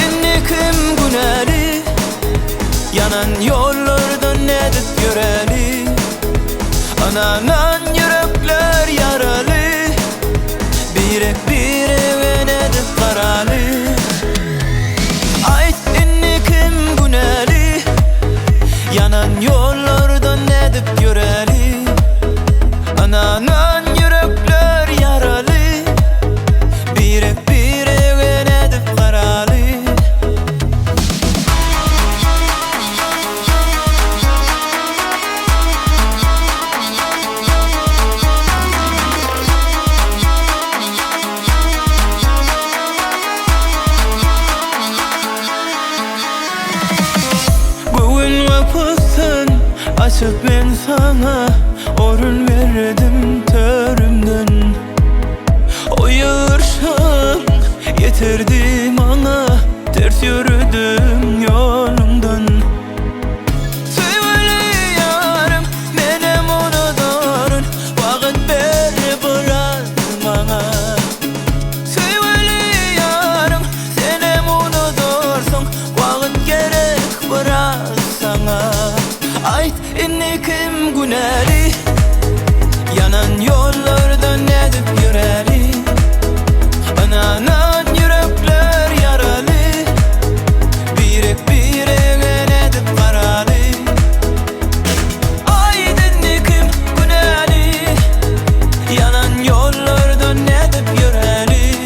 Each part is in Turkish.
innikim güneli, yanan yollardan edip göreli. Ananan yürekler yaralı, birek birek edip karalı. Ayt innikim güneli, yanan yollardan edip göreli. Ananan yürekler yaralı, birek birek edip karalı. Açıp ben sana orun verdim törümden. O yağırşan getirdi bana, ters yürüdüm yolumdan. Söyle yarım benim unuturun, vakit ver biraz bana. Söyle yarım senem unutursun, vakit gerek biraz sana. Ayt innikim güneli, yanan yollardan edip yüreli. Ananan yürekler yaralı, birek birek edip karalı. Ayt innikim güneli, yanan yollardan edip yüreli.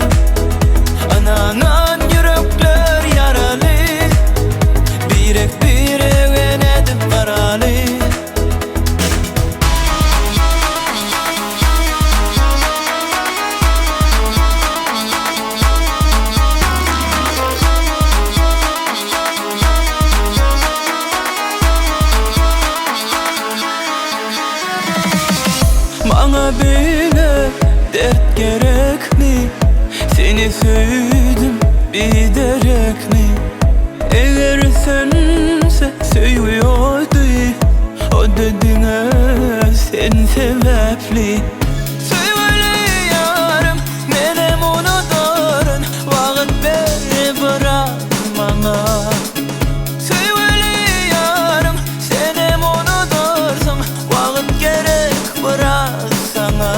Ananan yürekler yaralı, birek birek edip karalı. Bana bile dert gerek mi? Seni söyledim bir derek mi? Eğer sense seviyordu, o dediğine sen sebepli. Söyle yarım benim unuturun, vakit ver bırak bana. Söyle yarım senem unutursun, vakit gerek biraz sana.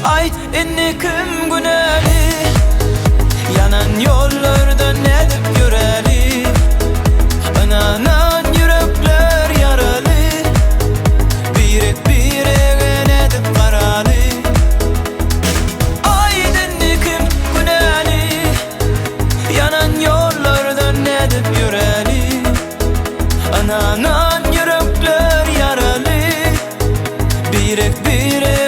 Ayt innikim güneli, yanan yollardan edip yüreli. Ananan yürekler yaralı, birek birek edip karalı. Ayt innikim güneli, yanan yollardan edip yüreli. Ananan yürekler yaralı, birek birek